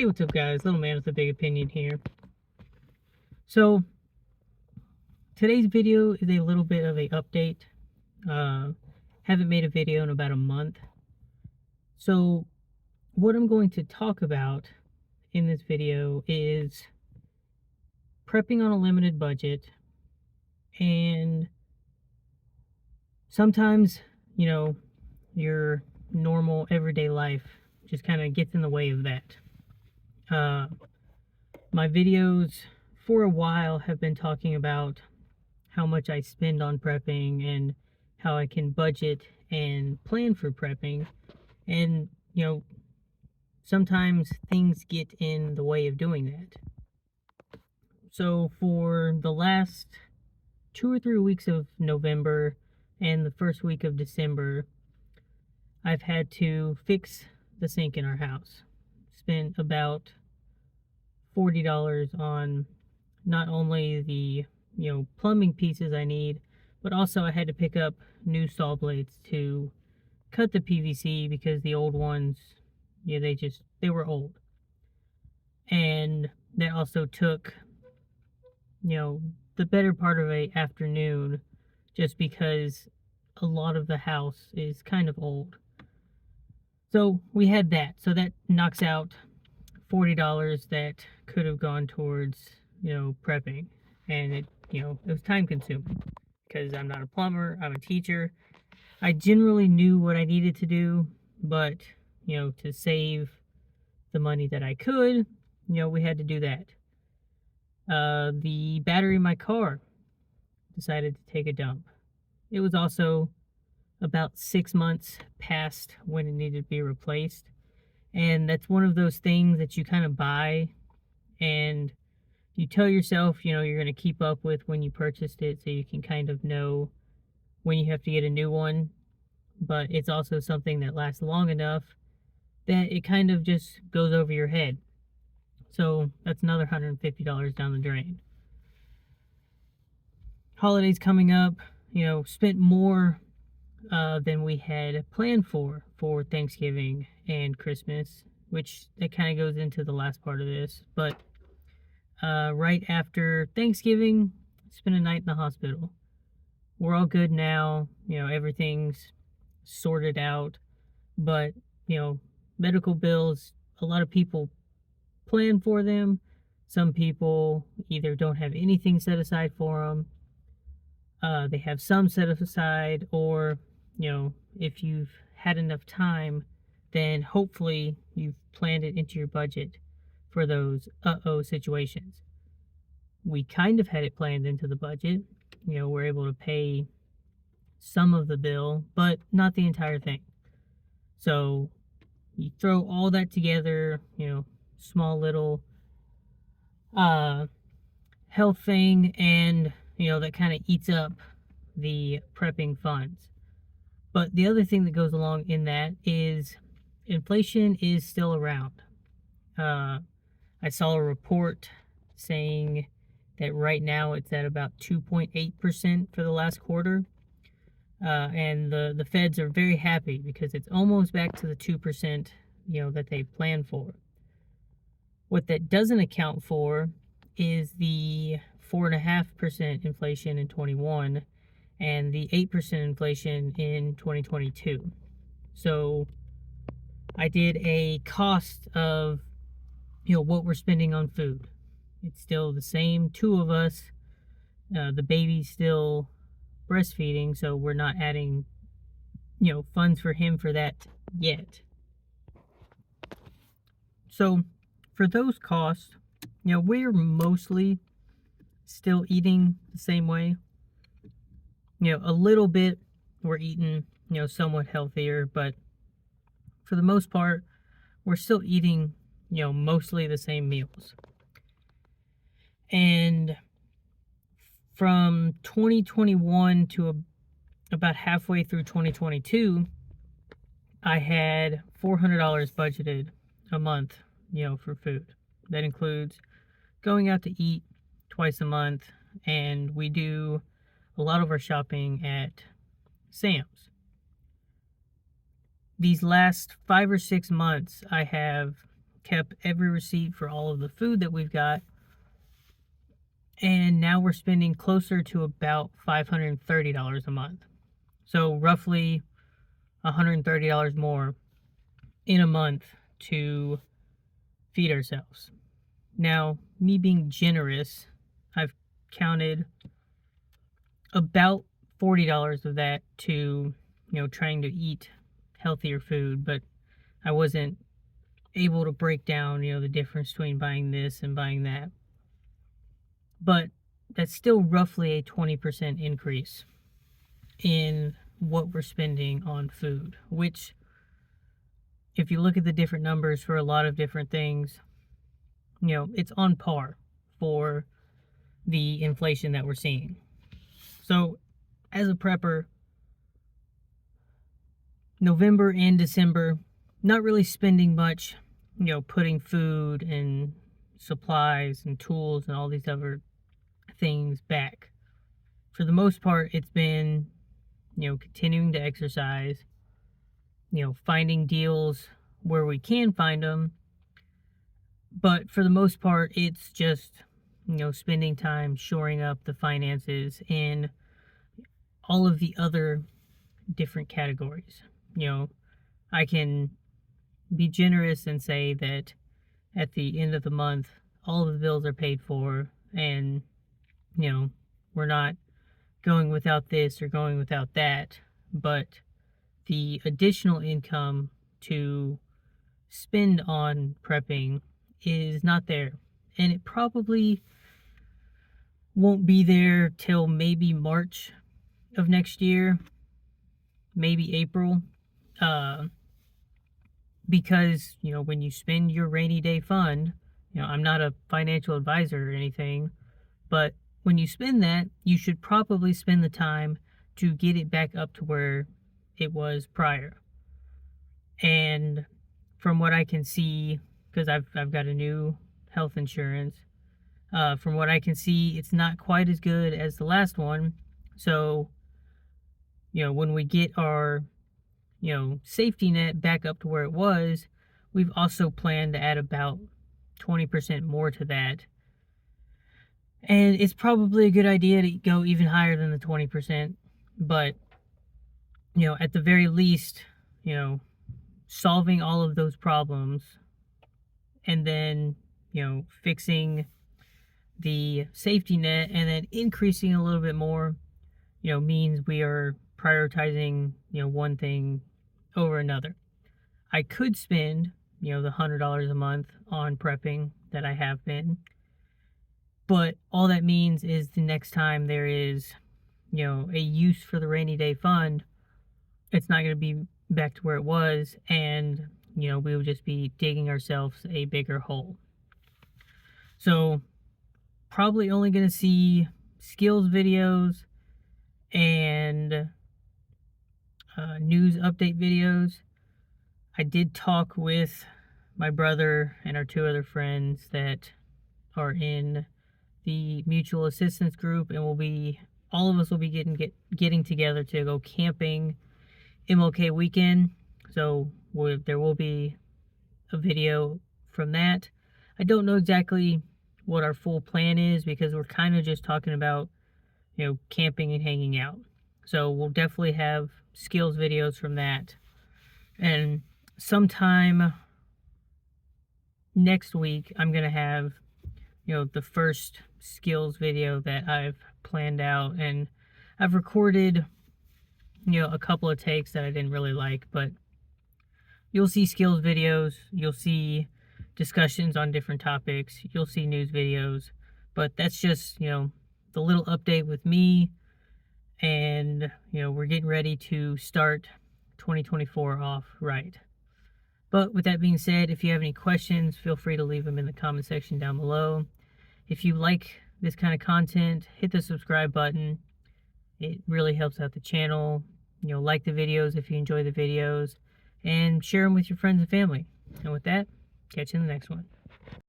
Hey, what's up, guys? Little man with a big opinion here. So, today's video is a little bit of a update. Haven't made a video in about a month. So, what I'm going to talk about in this video is prepping on a limited budget, and sometimes, your normal everyday life just kind of gets in the way of that. My videos for a while have been talking about how much I spend on prepping and how I can budget and plan for prepping. And, sometimes things get in the way of doing that. So for the last 2 or 3 weeks of November and the first week of December, I've had to fix the sink in our house. Spent about $40 on not only the plumbing pieces I need, but also I had to pick up new saw blades to cut the PVC because the old ones, they were old. And that also took, the better part of a afternoon, just because a lot of the house is kind of old. So we had that. So that knocks out $40 that could have gone towards, prepping. And it was time consuming because I'm not a plumber, I'm a teacher. I generally knew what I needed to do, but, to save the money that I could, we had to do that. The battery in my car decided to take a dump. It was also about 6 months past when it needed to be replaced. And that's one of those things that you kind of buy and you tell yourself, you're going to keep up with when you purchased it so you can kind of know when you have to get a new one. But it's also something that lasts long enough that it kind of just goes over your head. So that's another $150 down the drain. Holidays coming up, spent more than we had planned for Thanksgiving and Christmas, which that kind of goes into the last part of this. But right after Thanksgiving, spent a night in the hospital. We're all good now, everything's sorted out, but medical bills, a lot of people plan for them. Some people either don't have anything set aside for them, they have some set aside, or if you've had enough time, then hopefully you've planned it into your budget for those situations. We kind of had it planned into the budget. We're able to pay some of the bill, but not the entire thing. So you throw all that together, small little health thing, and that kind of eats up the prepping funds. But the other thing that goes along in that is inflation is still around. I saw a report saying that right now it's at about 2.8% for the last quarter. And the feds are very happy because it's almost back to the 2%, that they planned for. What that doesn't account for is the 4.5% inflation in 21 and the 8% inflation in 2022. So I did a cost of, what we're spending on food. It's still the same, two of us. The baby's still breastfeeding, so we're not adding, funds for him for that yet. So for those costs, we're mostly still eating the same way. A little bit we're eating, somewhat healthier, but for the most part, we're still eating, mostly the same meals. And from 2021 to about halfway through 2022, I had $400 budgeted a month, for food. That includes going out to eat twice a month, and we do a lot of our shopping at Sam's. These last 5 or 6 months, I have kept every receipt for all of the food that we've got, and now we're spending closer to about $530 a month. So roughly $130 more in a month to feed ourselves. Now, me being generous, I've counted about $40 of that to, trying to eat healthier food, but I wasn't able to break down, the difference between buying this and buying that. But that's still roughly a 20% increase in what we're spending on food, which, if you look at the different numbers for a lot of different things, it's on par for the inflation that we're seeing. So, as a prepper, November and December, not really spending much, putting food and supplies and tools and all these other things back. For the most part, it's been, continuing to exercise, finding deals where we can find them. But for the most part, it's just, spending time shoring up the finances in all of the other different categories. I can be generous and say that at the end of the month, all of the bills are paid for, and, we're not going without this or going without that, but the additional income to spend on prepping is not there. And it probably won't be there till maybe March of next year, maybe April. Because, when you spend your rainy day fund, I'm not a financial advisor or anything, but when you spend that, you should probably spend the time to get it back up to where it was prior. And from what I can see, because I've got a new health insurance, from what I can see, it's not quite as good as the last one. So, when we get our, safety net back up to where it was, we've also planned to add about 20% more to that. And it's probably a good idea to go even higher than the 20%. But, at the very least, solving all of those problems and then, fixing the safety net and then increasing a little bit more, means we are prioritizing, one thing over another. I could spend, the $100 a month on prepping that I have been, but all that means is the next time there is, a use for the rainy day fund, it's not going to be back to where it was, and, we will just be digging ourselves a bigger hole. So, probably only going to see skills videos and news update videos. I did talk with my brother and our two other friends that are in the mutual assistance group, and all of us will be getting together to go camping MLK weekend. So there will be a video from that. I don't know exactly what our full plan is because we're kind of just talking about, camping and hanging out. So we'll definitely have skills videos from that. And sometime next week, I'm going to have, the first skills video that I've planned out. And I've recorded, a couple of takes that I didn't really like, but you'll see skills videos. You'll see discussions on different topics. You'll see news videos. But that's just, the little update with me. And, we're getting ready to start 2024 off right. But with that being said, if you have any questions, feel free to leave them in the comment section down below. If you like this kind of content, hit the subscribe button. It really helps out the channel. Like the videos if you enjoy the videos, and share them with your friends and family. And with that, catch you in the next one.